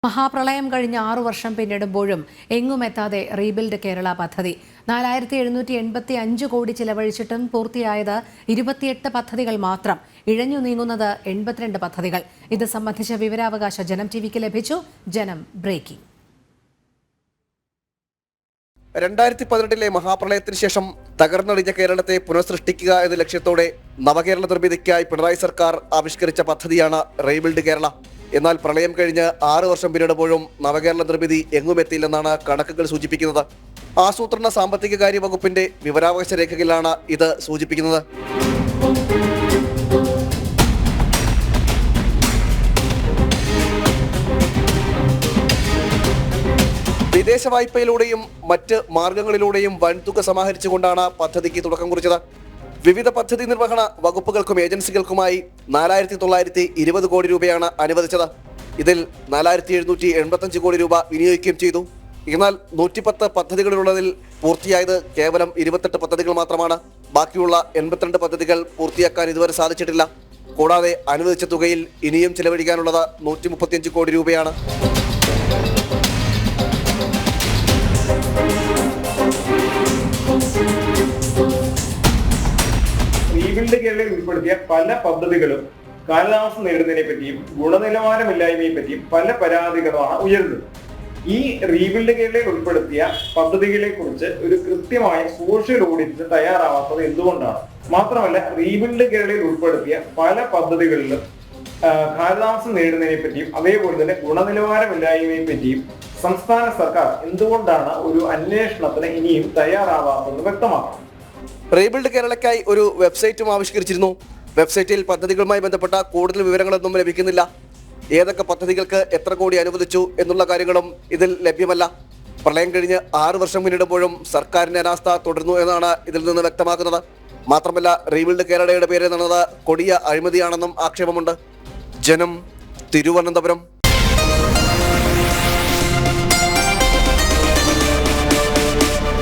മഹാപ്രളയം കഴിഞ്ഞ് 6 വർഷം പിന്നിടുമ്പോഴും എങ്ങുമെത്താതെ റീബിൽഡ് കേരള പദ്ധതി 4785 കോടി ചിലവഴിച്ചിട്ടും പൂർത്തിയായത് 28 പദ്ധതികൾ മാത്രം. ഇഴഞ്ഞു നീങ്ങുന്നത് 82 പദ്ധതികൾ. ഇത് സംബന്ധിച്ച വിവരാവകാശ ജനം ടിവിക്ക് ലഭിച്ചു. ജനം ബ്രേക്കിംഗ്. 2018 മഹാപ്രളയത്തിന് ശേഷം തകർന്നടിഞ്ഞ കേരളത്തെ പുനഃസൃഷ്ടിക്കുക എന്ന ലക്ഷ്യത്തോടെ നവകേരള നിർമ്മിതിക്കായി പിണറായി സർക്കാർ ആവിഷ്കരിച്ച പദ്ധതിയാണ് റീബിൽഡ് കേരള. എന്നാൽ പ്രളയം കഴിഞ്ഞ് 6 വർഷം പിന്നിടുമ്പോഴും നവകേരള നിർമ്മിതി എങ്ങുമെത്തിയില്ലെന്നാണ് കണക്കുകൾ സൂചിപ്പിക്കുന്നത്. ആസൂത്രണ സാമ്പത്തിക കാര്യ വകുപ്പിന്റെ വിവരാവകാശ രേഖകളിലാണ് ഇത് സൂചിപ്പിക്കുന്നത്. വിദേശ വായ്പയിലൂടെയും മറ്റ് മാർഗങ്ങളിലൂടെയും വൻതുക സമാഹരിച്ചുകൊണ്ടാണ് പദ്ധതിക്ക് തുടക്കം കുറിച്ചത്. വിവിധ പദ്ധതി നിർവഹണ വകുപ്പുകൾക്കും ഏജൻസികൾക്കുമായി 4920 കോടി രൂപയാണ് അനുവദിച്ചത്. ഇതിൽ 4785 കോടി രൂപ വിനിയോഗിക്കുകയും ചെയ്തു. എന്നാൽ 110 പദ്ധതികളിലുള്ളതിൽ പൂർത്തിയായത് കേവലം 28 പദ്ധതികൾ മാത്രമാണ്. ബാക്കിയുള്ള 82 പദ്ധതികൾ പൂർത്തിയാക്കാൻ ഇതുവരെ സാധിച്ചിട്ടില്ല. കൂടാതെ അനുവദിച്ച തുകയിൽ ഇനിയും ചെലവഴിക്കാനുള്ളത് 135 കോടി രൂപയാണ്. റീബിൽഡ് കേരളയിൽ ഉൾപ്പെടുത്തിയ പല പദ്ധതികളും കാലതാമസം നേരിടുന്നതിനെ പറ്റിയും ഗുണനിലവാരമില്ലായ്മയെ പറ്റിയും പല പരാതികളാണ് ഉയരുന്നത്. ഈ റീബിൽഡ് കേരളയിൽ ഉൾപ്പെടുത്തിയ പദ്ധതികളെ കുറിച്ച് ഒരു കൃത്യമായ സോഷ്യൽ ഓഡിറ്റ് തയ്യാറാവാത്തത് എന്തുകൊണ്ടാണ്? മാത്രമല്ല, റീബിൽഡ് കേരളയിൽ ഉൾപ്പെടുത്തിയ പല പദ്ധതികളിലും കാലതാമസം നേരിടുന്നതിനെ പറ്റിയും അതേപോലെ തന്നെ ഗുണനിലവാരമില്ലായ്മയെ പറ്റിയും സംസ്ഥാന സർക്കാർ എന്തുകൊണ്ടാണ് ഒരു അന്വേഷണത്തിന് ഇനിയും തയ്യാറാവാത്തത് വ്യക്തമാക്കണം. റീബിൽഡ് കേരളയ്ക്കായി ഒരു വെബ്സൈറ്റും ആവിഷ്കരിച്ചിരുന്നു. വെബ്സൈറ്റിൽ പദ്ധതികളുമായി ബന്ധപ്പെട്ട കൂടുതൽ വിവരങ്ങളൊന്നും ലഭിക്കുന്നില്ല. ഏതൊക്കെ പദ്ധതികൾക്ക് എത്ര കോടി അനുവദിച്ചു എന്നുള്ള കാര്യങ്ങളും ഇതിൽ ലഭ്യമല്ല. പ്രളയം കഴിഞ്ഞ് 6 വർഷം പിന്നിടുമ്പോഴും സർക്കാരിന്റെ അനാസ്ഥ തുടരുന്നു എന്നാണ് ഇതിൽ നിന്ന് വ്യക്തമാക്കുന്നത്. മാത്രമല്ല, റീബിൽഡ് കേരളയുടെ പേര് നടന്നത് കൊടിയ അഴിമതിയാണെന്നും ആക്ഷേപമുണ്ട്. ജനം, തിരുവനന്തപുരം.